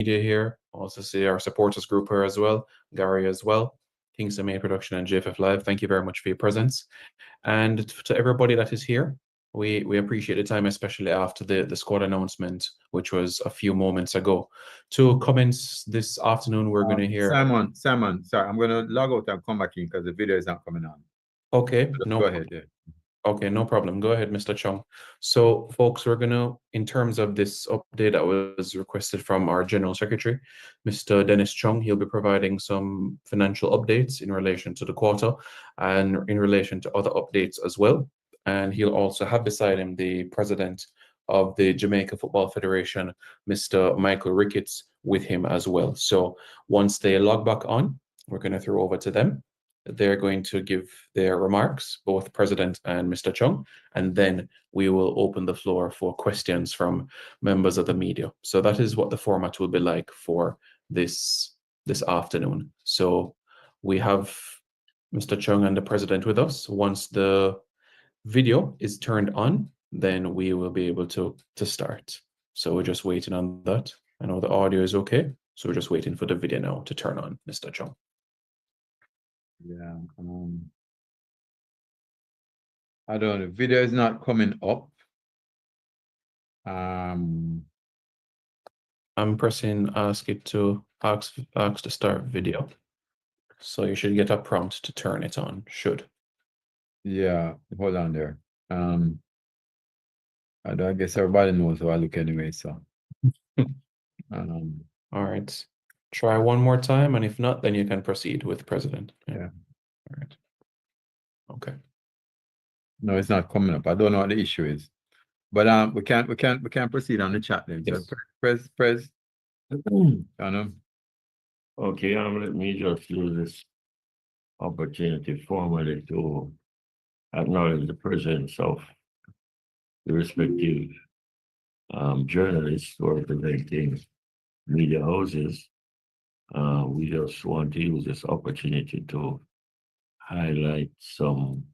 media here. Also see our supporters group here as well, Gary as well, Kingston Main Production and JFF Live. Thank you very much for your presence. And to everybody that is here, we appreciate the time, especially after the squad announcement, which was a few moments ago. To comments this afternoon, we're going to hear. Simon, sorry, I'm going to log out and come back in because the video is not coming on. Okay, Just no go ahead. Yeah. Okay, no problem. Go ahead, Mr. Chung. So, folks, we're gonna, in terms of this update that was requested from our General Secretary, Mr. Dennis Chung, he'll be providing some financial updates in relation to the quarter and in relation to other updates as well. And he'll also have beside him the president of the Jamaica Football Federation, Mr. Micheal Ricketts, with him as well. So once they log back on, we're going to throw over to them. They're going to give their remarks, both President and Mr. Chung, and then we will open the floor for questions from members of the media. So that is what the format will be like for this afternoon. So we have Mr. Chung and the President with us. Once the video is turned on, then we will be able to start. So we're just waiting on that. I know the audio is okay, so we're just waiting for the video now to turn on, Mr. Chung. Yeah. I don't know. Video is not coming up. I'm pressing ask it to ask to start video. So you should get a prompt to turn it on. Should. Yeah, hold on there. I guess everybody knows how I look anyway, so. All right. Try one more time, and if not, then you can proceed with President. Yeah. All right. Okay. No, it's not coming up. I don't know what the issue is. But we can't proceed on the chat then. Yes. So press. Okay, let me just use this opportunity formally to acknowledge the presence of the respective journalists representing media houses. We just want to use this opportunity to highlight some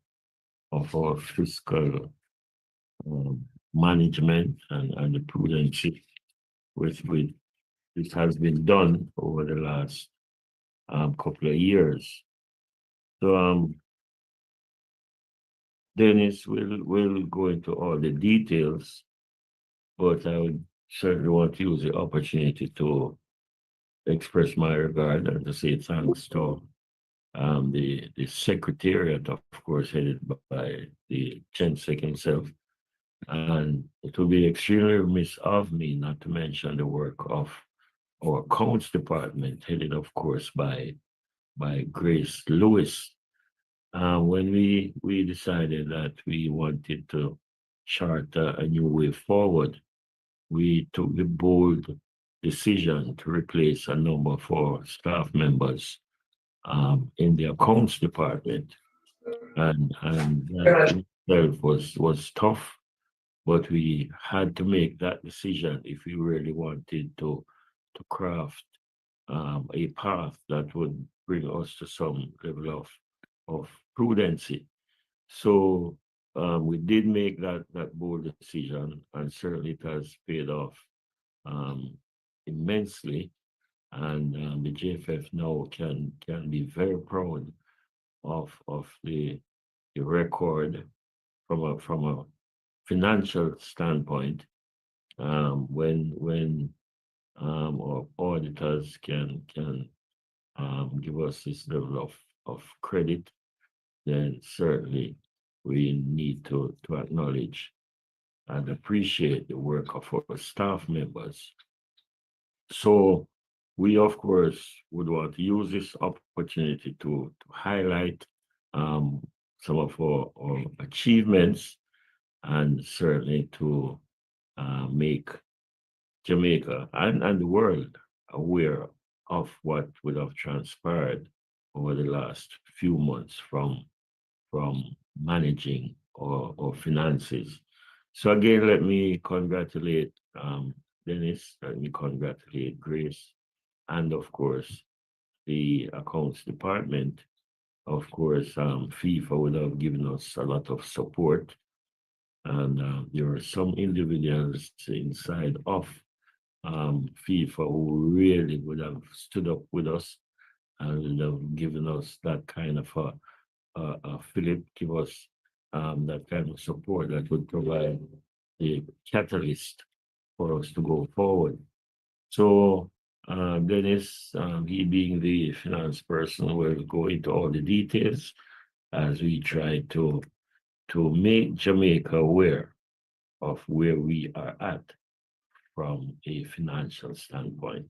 of our fiscal management and the prudence with this has been done over the last couple of years. So Dennis will go into all the details, but I would certainly want to use the opportunity to express my regard and to say thanks to the secretariat, of course, headed by the Gensec himself. And it will be extremely remiss of me not to mention the work of our accounts department, headed, of course, by Grace Lewis. When we decided that we wanted to chart a new way forward, we took the bold decision to replace a number of our staff members in the accounts department, and that itself was tough, but we had to make that decision if we really wanted to craft a path that would bring us to some level of prudency. So we did make that bold decision, and certainly it has paid off immensely. And the JFF now can be very proud of the record from a financial standpoint. When our auditors can give us this level of credit, then certainly we need to acknowledge and appreciate the work of our staff members. So we, of course, would want to use this opportunity to highlight some of our achievements, and certainly to make Jamaica and the world aware of what would have transpired over the last few months from managing our finances. So again, let me congratulate Dennis, let me congratulate Grace, and of course, the accounts department. Of course, FIFA would have given us a lot of support, and there are some individuals inside of FIFA who really would have stood up with us and would have given us that kind of a fillip, give us that kind of support that would provide the catalyst for us to go forward. So Dennis, he being the finance person, will go into all the details as we try to make Jamaica aware of where we are at from a financial standpoint.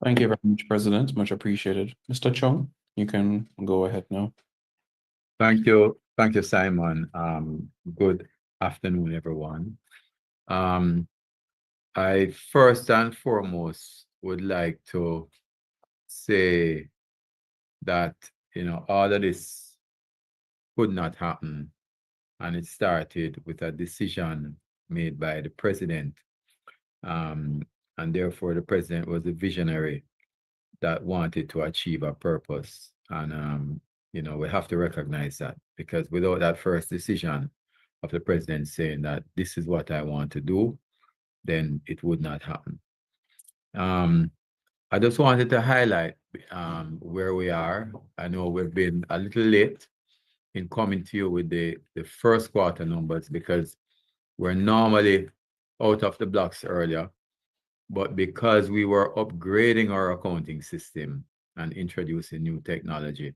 Thank you very much, President. Much appreciated. Mr. Chung, you can go ahead now. Thank you, Simon. Good afternoon, everyone. I first and foremost would like to say that all of this could not happen, and it started with a decision made by the president, and therefore the president was a visionary that wanted to achieve a purpose, and we have to recognize that, because without that first decision of the president saying that this is what I want to do, then it would not happen. I just wanted to highlight where we are. I know we've been a little late in coming to you with the first quarter numbers, because we're normally out of the blocks earlier, but because we were upgrading our accounting system and introducing new technology,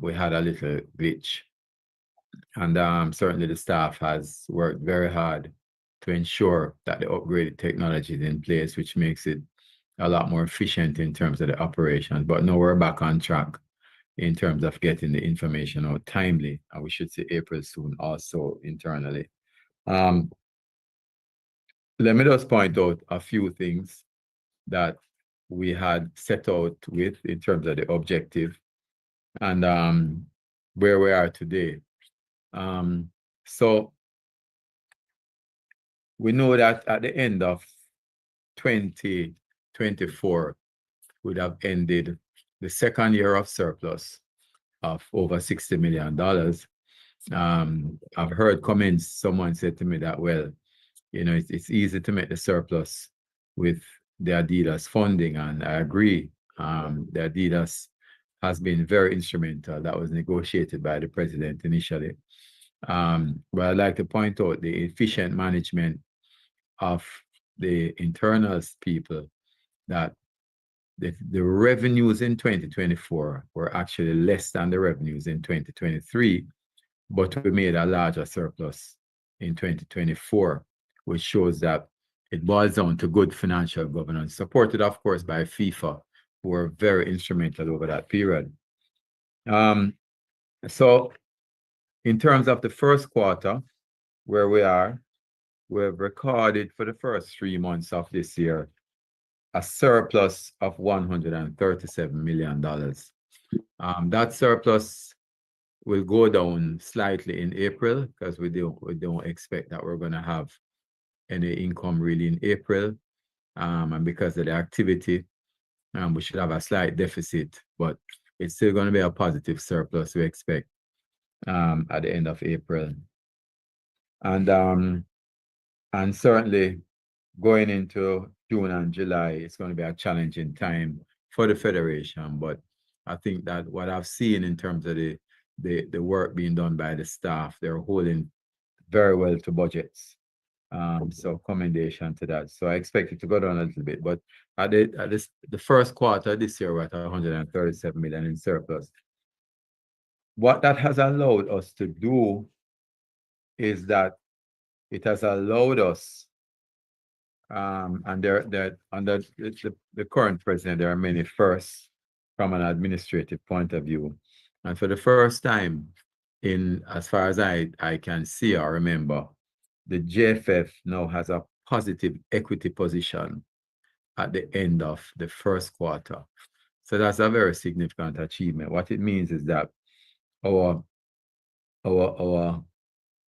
we had a little glitch. And certainly the staff has worked very hard to ensure that the upgraded technology is in place, which makes it a lot more efficient in terms of the operations. But now we're back on track in terms of getting the information out timely, and we should see April soon also internally. Let me just point out a few things that we had set out with in terms of the objective and where we are today. So we know that at the end of 2024, would have ended the second year of surplus of over $60 million. I've heard comments, someone said to me that, well, it's easy to make the surplus with the Adidas funding, and I agree. The Adidas has been very instrumental. That was negotiated by the president initially. But I'd like to point out the efficient management of the internals people, that the revenues in 2024 were actually less than the revenues in 2023, but we made a larger surplus in 2024, which shows that it boils down to good financial governance, supported, of course, by FIFA, who were very instrumental over that period. So in terms of the first quarter, where we are, we've recorded for the first 3 months of this year a surplus of $137 million. That surplus will go down slightly in April, because we don't expect that we're going to have any income really in April, and because of the activity, we should have a slight deficit, but it's still going to be a positive surplus we expect at the end of April. And certainly going into June and July, it's going to be a challenging time for the Federation. But I think that what I've seen in terms of the work being done by the staff, they're holding very well to budgets. So commendation to that. So I expect it to go down a little bit. But at the first quarter this year, we're at 137 million in surplus. What that has allowed us to do is that it has allowed us, and under the current president, there are many firsts from an administrative point of view. And for the first time, as far as I can see or remember, the JFF now has a positive equity position at the end of the first quarter. So that's a very significant achievement. What it means is that our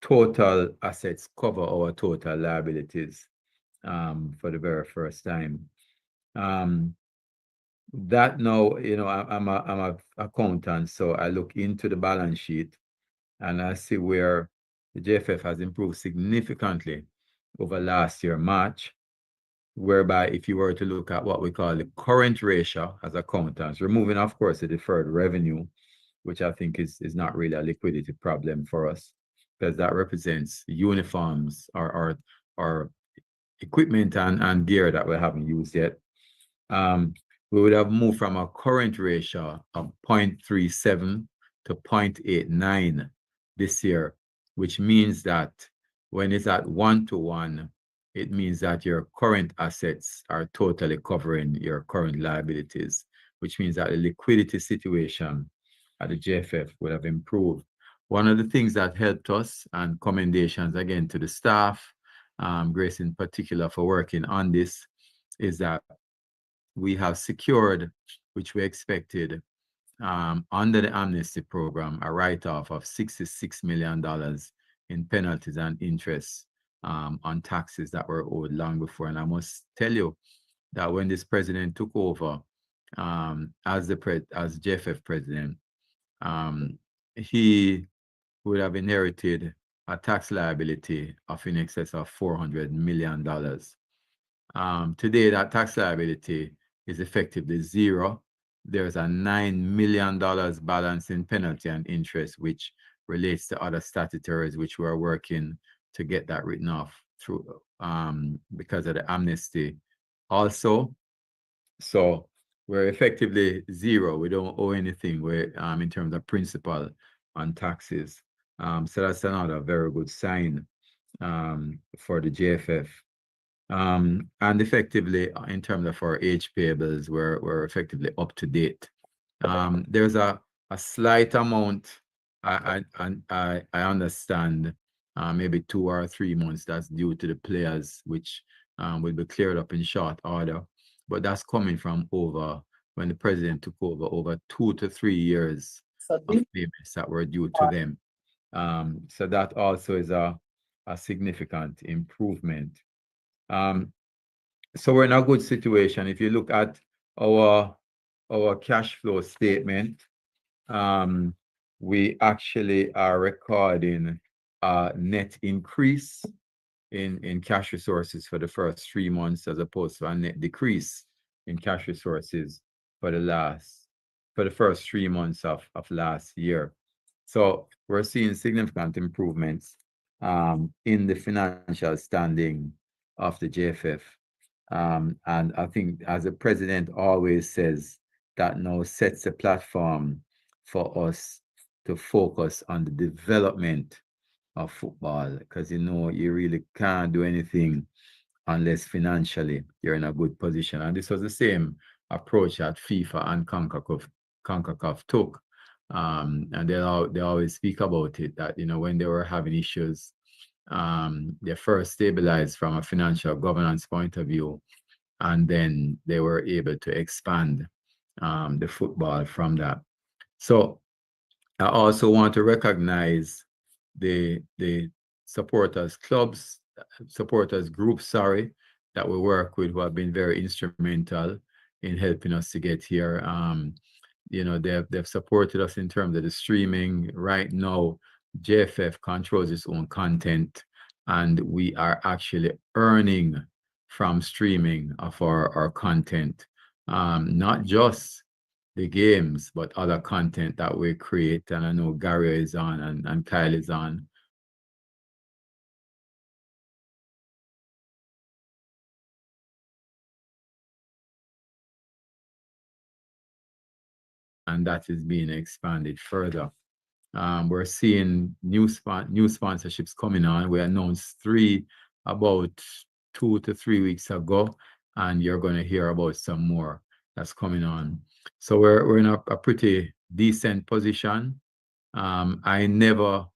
total assets cover our total liabilities for the very first time. That now, I'm a accountant, so I look into the balance sheet and I see where the JFF has improved significantly over last year, March, whereby if you were to look at what we call the current ratio as accountants, removing, of course, the deferred revenue, which I think is not really a liquidity problem for us, because that represents uniforms or equipment and gear that we haven't used yet. We would have moved from a current ratio of 0.37 to 0.89 this year, which means that when it's at 1-to-1, it means that your current assets are totally covering your current liabilities, which means that the liquidity situation at the JFF would have improved. One of the things that helped us, and commendations again to the staff, Grace in particular for working on this, is that we have secured, which we expected, under the amnesty program, a write-off of $66 million in penalties and interest on taxes that were owed long before. And I must tell you that when this president took over as JFF president, he would have inherited a tax liability of in excess of $400 million. Today, that tax liability is effectively zero. There's a $9 million balance in penalty and interest, which relates to other statutories, which we're working to get that written off through because of the amnesty also. So we're effectively zero. We don't owe anything in terms of principal on taxes. So that's another very good sign for the JFF. And effectively, in terms of our age payables, we're effectively up to date. There's a slight amount, I understand, maybe 2 or 3 months that's due to the players, which will be cleared up in short order. But that's coming from when the president took over 2 to 3 years of payments that were due to them. So that also is a significant improvement. So we're in a good situation. If you look at our cash flow statement, we actually are recording a net increase in cash resources for the first 3 months, as opposed to a net decrease in cash resources for the first 3 months of last year. So we're seeing significant improvements in the financial standing of the JFF. And I think, as the president always says, that now sets a platform for us to focus on the development of football, because you really can't do anything unless financially you're in a good position. And this was the same approach that FIFA and CONCACAF took. And they always speak about it, that when they were having issues, they first stabilized from a financial governance point of view, and then they were able to expand the football from that. So I also want to recognize the supporters groups, that we work with, who have been very instrumental in helping us to get here. They've supported us in terms of the streaming. Right now, JFF controls its own content, and we are actually earning from streaming of our content, not just the games, but other content that we create. And I know Gary is on and Kyle is on. And that is being expanded further. We're seeing new sponsorships coming on. We announced 3 about 2 to 3 weeks ago, and you're going to hear about some more that's coming on. So we're in a pretty decent position. I never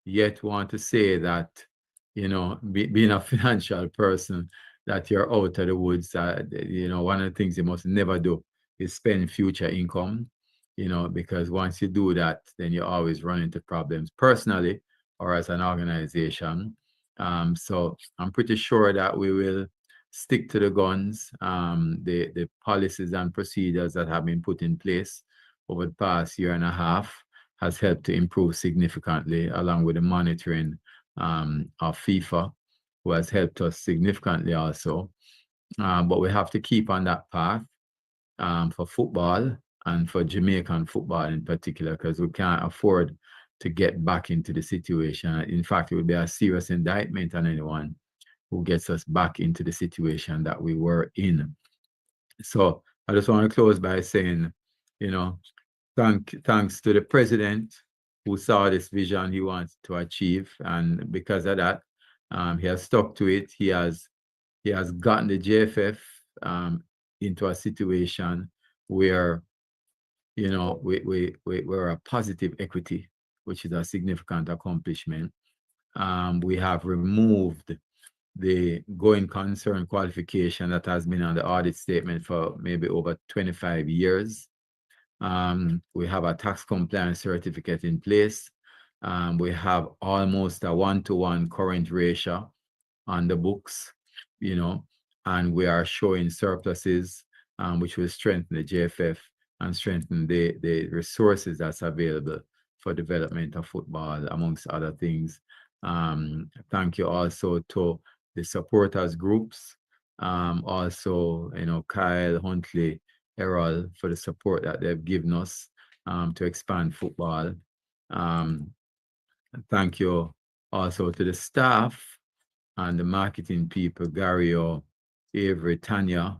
yet want to say that, being a financial person, that you're out of the woods. One of the things you must never do is spend future income, because once you do that, then you always run into problems personally or as an organization. So I'm pretty sure that we will stick to the guns. The policies and procedures that have been put in place over the past year and a half has helped to improve significantly, along with the monitoring of FIFA, who has helped us significantly also. But we have to keep on that path for football and for Jamaican football in particular, because we can't afford to get back into the situation. In fact, it would be a serious indictment on anyone who gets us back into the situation that we were in. So I just want to close by saying, you know, thanks to the president who saw this vision he wants to achieve, and because of that, he has stuck to it. He has gotten the JFF into a situation where, you know, we're a positive equity, which is a significant accomplishment. We have removed the going concern qualification that has been on the audit statement for maybe over 25 years. We have a tax compliance certificate in place. We have almost a 1-to-1 current ratio on the books, you know, and we are showing surpluses, which will strengthen the JFF and strengthen the resources that's available for development of football, amongst other things. Thank you also to the supporters groups, also, you know, Kyle, Huntley, Errol, for the support that they've given us to expand football. Thank you also to the staff and the marketing people, Gario, Avery, Tanya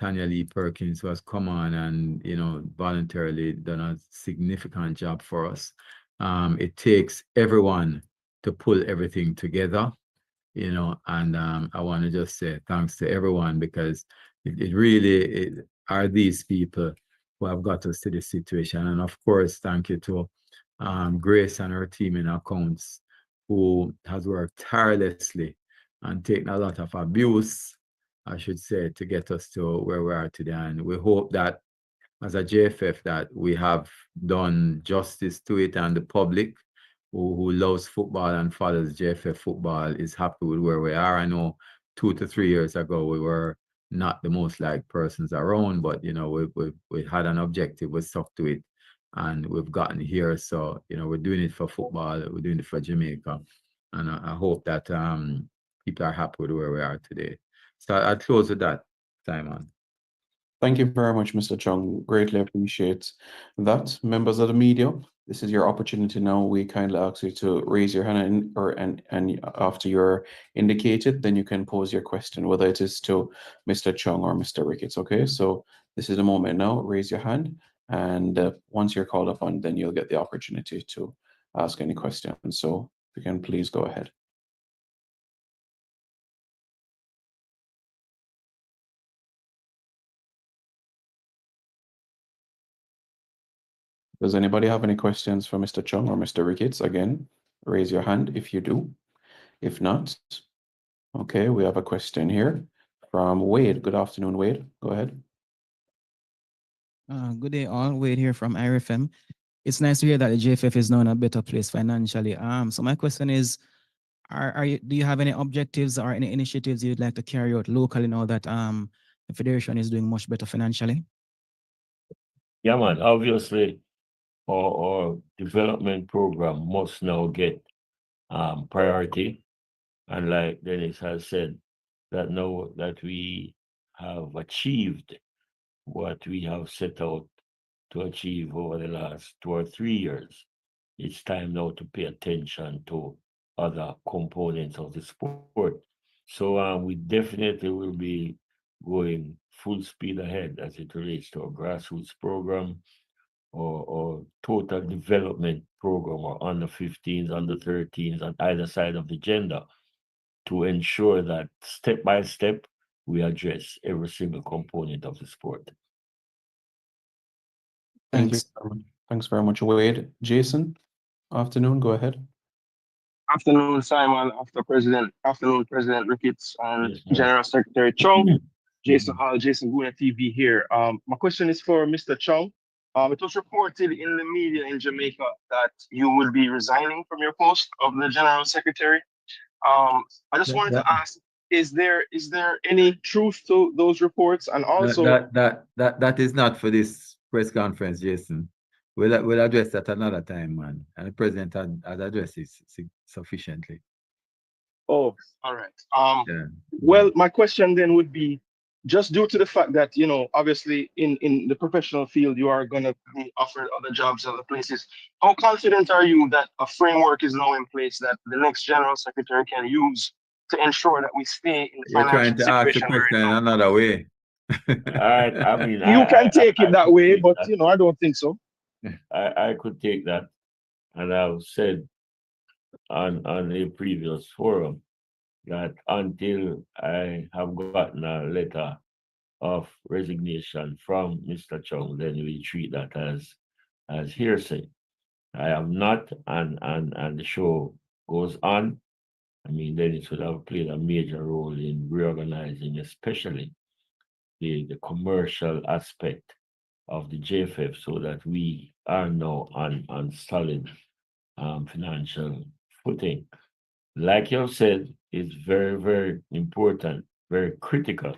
Lee Perkins, who has come on and, you know, voluntarily done a significant job for us. It takes everyone to pull everything together, you know, and I want to just say thanks to everyone, because it really are these people who have got us to this situation. And of course, thank you to Grace and her team in accounts, who has worked tirelessly and taken a lot of abuse, I should say, to get us to where we are today. And we hope that as a JFF that we have done justice to it, and the public who loves football and follows JFF football is happy with where we are. I know 2 to 3 years ago we were not the most liked persons around, but you know, we had an objective, we stuck to it, and we've gotten here. So, you know, we're doing it for football, we're doing it for Jamaica, and I hope that people are happy with where we are today. So I'll close with that, Simon. Thank you very much, Mr. Chung. Greatly appreciate that. Members of the media, this is your opportunity now. We kindly ask you to raise your hand, and after you're indicated, then you can pose your question, whether it is to Mr. Chung or Mr. Ricketts. Okay, so this is the moment now. Raise your hand, and once you're called upon, then you'll get the opportunity to ask any questions. So if you can please go ahead. Does anybody have any questions for Mr. Chung or Mr. Ricketts? Again, raise your hand if you do. If not, okay, we have a question here from Wade. Good afternoon, Wade. Go ahead. Good day, all. Wade here from IRFM. It's nice to hear that the JFF is now in a better place financially. So my question is, do you have any objectives or any initiatives you'd like to carry out locally now that the Federation is doing much better financially? Yeah, man, obviously, our development program must now get priority. And like Dennis has said, that now that we have achieved what we have set out to achieve over the last 2 or 3 years, it's time now to pay attention to other components of the sport. So we definitely will be going full speed ahead as it relates to a grassroots program, or total development program, or under 15s, under 13s, on either side of the gender, to ensure that step by step we address every single component of the sport. Thanks. Thanks very much, Wade. Jason, afternoon, go ahead. Afternoon, Simon. Afternoon, President Ricketts and Yes, sir. General Secretary Chung. Jason Guna TV here. My question is for Mr. Chung. It was reported in the media in Jamaica that you will be resigning from your post of the General Secretary. I just wanted to ask, is there any truth to those reports? And also that is not for this press conference, Jason. We'll address that another time, man. And the president has addressed it sufficiently. Oh, all right. Yeah. Well, my question then would be, just due to the fact that, obviously in the professional field, you are going to be offered other jobs, other places. How confident are you that a framework is now in place that the next general secretary can use to ensure that we stay in the You're trying financial to ask the situation we're in question in now? another way. I mean, You can take it that could way, take but, that. I don't think so. I could take that, and I've said on a previous forum that until I have gotten a letter of resignation from Mr. Chung, then we treat that as hearsay. I have not, and the show goes on. I mean, then it would have played a major role in reorganizing, especially the commercial aspect of the JFF, so that we are now on solid financial footing. Like you said, it's very, very important, very critical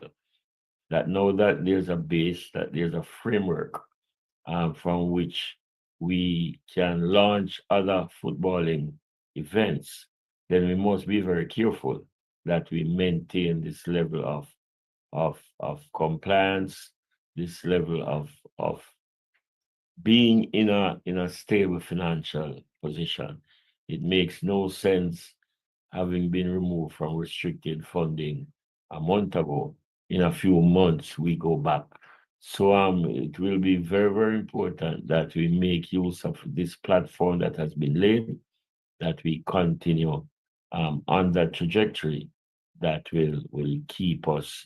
that now that there's a base, that there's a framework from which we can launch other footballing events, then we must be very careful that we maintain this level of compliance, this level of being in a stable financial position. It makes no sense having been removed from restricted funding a month ago. In a few months, we go back. So it will be very, very important that we make use of this platform that has been laid, that we continue on that trajectory that will keep us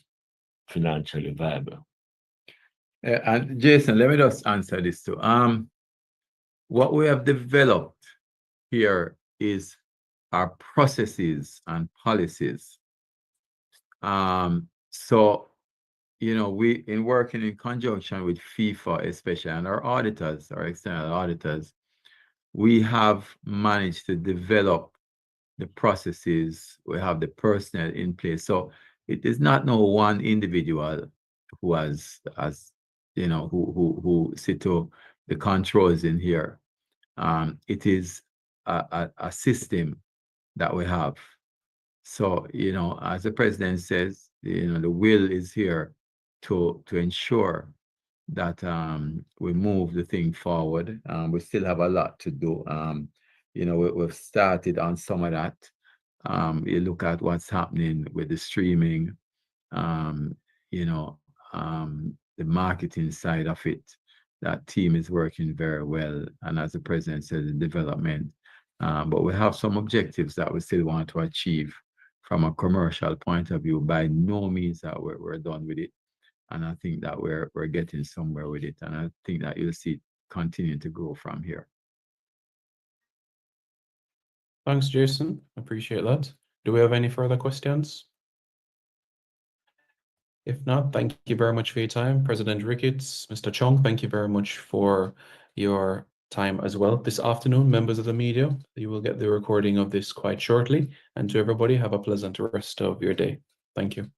financially viable. And Jason, let me just answer this too. What we have developed here is our processes and policies. So, we in working in conjunction with FIFA, especially, and our auditors, our external auditors, we have managed to develop the processes. We have the personnel in place. So it is not no one individual who who sit to the controls in here. It is a system that we have. So, as the president says, the will is here to ensure that we move the thing forward. We still have a lot to do. We've started on some of that. You look at what's happening with the streaming, the marketing side of it. That team is working very well. And as the president said, the development. But we have some objectives that we still want to achieve from a commercial point of view. By no means that we're done with it. And I think that we're getting somewhere with it. And I think that you'll see it continue to grow from here. Thanks, Jason. Appreciate that. Do we have any further questions? If not, thank you very much for your time, President Ricketts. Mr. Chung, thank you very much for your time as well this afternoon, members of the media. You will get the recording of this quite shortly. And to everybody, have a pleasant rest of your day. Thank you.